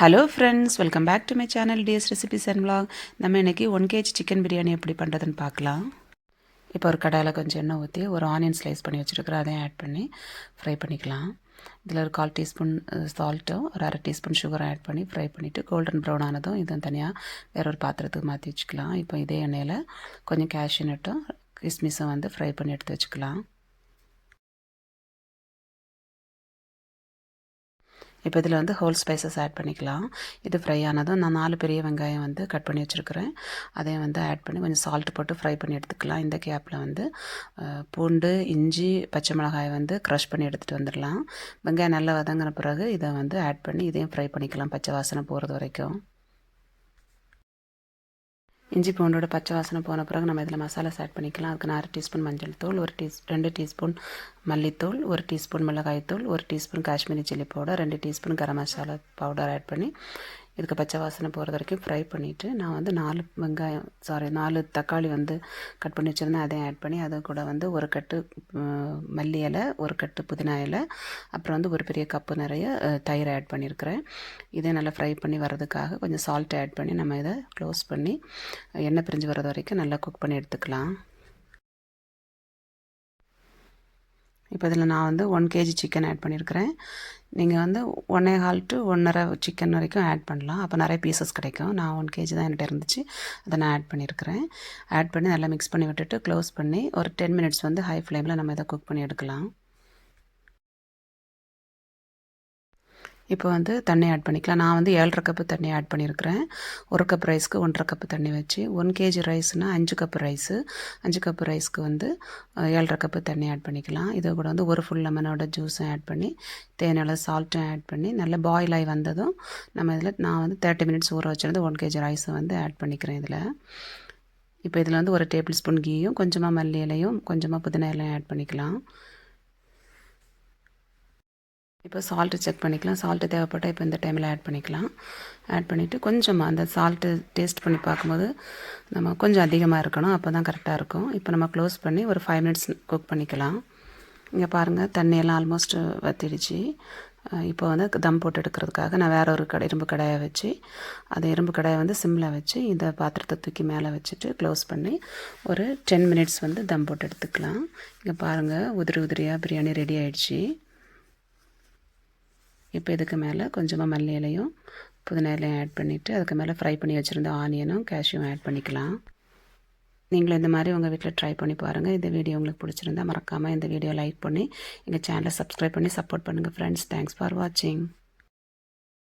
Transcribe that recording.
Hello friends, welcome back to my channel DS recipes and vlog. நம்ம இன்றைக்கி 1 kg chicken biryani எப்படி பண்ணுறதுன்னு பார்க்கலாம். இப்போ ஒரு கடாயில் கொஞ்சம் எண்ணெய் ஊற்றி ஒரு ஆனியன் ஸ்லைஸ் பண்ணி வச்சுருக்கிறேன், அதையும் ஆட் பண்ணி ஃப்ரை பண்ணிக்கலாம். இதில் ஒரு 1/4 டீஸ்பூன் சால்ட்டும் ஒரு 1/2 டீஸ்பூன் சுகரும் ஆட் பண்ணி ஃப்ரை பண்ணிவிட்டு கோல்டன் ப்ரௌன் ஆனதும் இதுவும் தனியாக வேற ஒரு பாத்திரத்துக்கு மாற்றி வச்சுக்கலாம். இப்போ இதே எண்ணெயில் கொஞ்சம் கேஷ்யூ நட்டும் கிஸ்மிஸும் வந்து ஃப்ரை பண்ணி எடுத்து வச்சுக்கலாம். இப்போ இதில் வந்து ஹோல் ஸ்பைசஸ் ஆட் பண்ணிக்கலாம். இது ஃப்ரை ஆனதும் நான் 4 பெரிய வெங்காயம் வந்து கட் பண்ணி வச்சுருக்கிறேன், அதையும் வந்து ஆட் பண்ணி கொஞ்சம் சால்ட் போட்டு ஃப்ரை பண்ணி எடுத்துக்கலாம். இந்த கேப்பில் வந்து பூண்டு, இஞ்சி, பச்சை மிளகாய் வந்து க்ரஷ் பண்ணி எடுத்துகிட்டு வந்துடலாம். வெங்காயம் நல்லா வதங்கின பிறகு இதை வந்து ஆட் பண்ணி இதையும் ஃப்ரை பண்ணிக்கலாம் பச்சை வாசனை போகிறது வரைக்கும். இஞ்சி பூண்டோட பச்சை வாசனை போன பிறகு நம்ம இதில் மசாலாஸ் ஆட் பண்ணிக்கலாம். அதுக்கு நான் 1/2 டீஸ்பூன் மஞ்சள் தூள், 2 டீஸ்பூன் மல்லித்தூள், 1 டீஸ்பூன் மிளகாய்த்தூள், 1 teaspoon Kashmiri chilli powder, 2 teaspoon garam masala powder add பண்ணி இதுக்கு பச்சை வாசனை போகிறது வரைக்கும் ஃப்ரை பண்ணிவிட்டு நான் வந்து 4 தக்காளி வந்து கட் பண்ணி வச்சுருந்தேன், அதையும் ஆட் பண்ணி அது கூட வந்து ஒரு கட்டு மல்லி இலை, ஒரு கட்டு புதினா இலை, அப்புறம் வந்து ஒரு பெரிய கப்பு நிறைய தயிர் ஆட் பண்ணியிருக்கிறேன். இதை நல்லா ஃப்ரை பண்ணி வர்றதுக்காக கொஞ்சம் சால்ட் ஆட் பண்ணி நம்ம இதை க்ளோஸ் பண்ணி எண்ணெய் பிரிஞ்சு வர்றது வரைக்கும் நல்லா குக் பண்ணி எடுத்துக்கலாம். இப்போ இதில் நான் வந்து 1 kg சிக்கன் ஆட் பண்ணியிருக்கிறேன். நீங்கள் வந்து 1.25 to 1.5 சிக்கன் வரைக்கும் ஆட் பண்ணலாம், அப்போ நிறைய பீசஸ் கிடைக்கும். நான் 1 kg தான் என்கிட்ட இருந்துச்சு, அதை நான் ஆட் பண்ணியிருக்கிறேன். ஆட் பண்ணி நல்லா மிக்ஸ் பண்ணி விட்டுட்டு க்ளோஸ் பண்ணி ஒரு 10 மினிட்ஸ் வந்து ஹை ஃப்ளேமில் நம்ம இதை குக் பண்ணி எடுக்கலாம். இப்போ வந்து தண்ணி ஆட் பண்ணிக்கலாம். நான் வந்து 7.5 கப்பு தண்ணி ஆட் பண்ணியிருக்கிறேன். 1 கப் ரைஸ்க்கு 1.5 கப்பு தண்ணி வச்சு 1 kg ரைஸ்னால் 5 கப்பு ரைஸு, 5 கப்பு ரைஸ்க்கு வந்து 7.5 கப்பு தண்ணி ஆட் பண்ணிக்கலாம். இதை கூட வந்து ஒரு ஃபுல் லெமனோட ஜூஸும் ஆட் பண்ணி தேவையான சால்ட்டும் ஆட் பண்ணி நல்லா பாயில் ஆகி வந்ததும் நம்ம இதில் நான் வந்து 30 மினிட்ஸ் ஊற வச்சுருந்து 1 kg ரைஸை வந்து ஆட் பண்ணிக்கிறேன் இதில். இப்போ இதில் வந்து ஒரு டேபிள் ஸ்பூன் கீயும் கொஞ்சமாக மல்லி இலையும் கொஞ்சமாக புதினா இலையும் ஆட் பண்ணிக்கலாம். இப்போ சால்ட்டு செக் பண்ணிக்கலாம். சால்ட்டு தேவைப்பட்டால் இப்போ இந்த டைமில் ஆட் பண்ணிக்கலாம். ஆட் பண்ணிவிட்டு கொஞ்சமாக அந்த சால்ட்டு டேஸ்ட் பண்ணி பார்க்கும்போது நம்ம கொஞ்சம் அதிகமாக இருக்கணும், அப்போ தான் கரெக்டாக இருக்கும். இப்போ நம்ம க்ளோஸ் பண்ணி ஒரு 5 மினிட்ஸ் குக் பண்ணிக்கலாம். இங்கே பாருங்கள், தண்ணியெல்லாம் ஆல்மோஸ்ட் வற்றிடுச்சு. இப்போ வந்து தம் போட்டு எடுக்கிறதுக்காக நான் வேறு ஒரு இரும்பு கடாயை வச்சு அந்த இரும்பு கடாயை வந்து சிம்மில் வச்சு இந்த பாத்திரத்தை தூக்கி மேலே வச்சுட்டு க்ளோஸ் பண்ணி ஒரு 10 மினிட்ஸ் வந்து தம் போட்டு எடுத்துக்கலாம். இங்கே பாருங்கள், உதிரியாக பிரியாணி ரெடி ஆகிடுச்சு. இப்போ இதுக்கு மேலே கொஞ்சமாக மல்லி இலையும் புதினா இலையும் ஆட் பண்ணிவிட்டு அதுக்கு மேலே ஃப்ரை பண்ணி வச்சுருந்த ஆனியனும் கேஷ்யூவும் ஆட் பண்ணிக்கலாம். நீங்களும் இந்த மாதிரி உங்கள் வீட்டில் ட்ரை பண்ணி பாருங்கள். இந்த வீடியோ உங்களுக்கு பிடிச்சிருந்தா மறக்காமல் இந்த வீடியோ லைக் பண்ணி எங்கள் சேனலை சப்ஸ்கிரைப் பண்ணி சப்போர்ட் பண்ணுங்கள் ஃப்ரெண்ட்ஸ். தேங்க்ஸ் ஃபார் வாட்சிங்.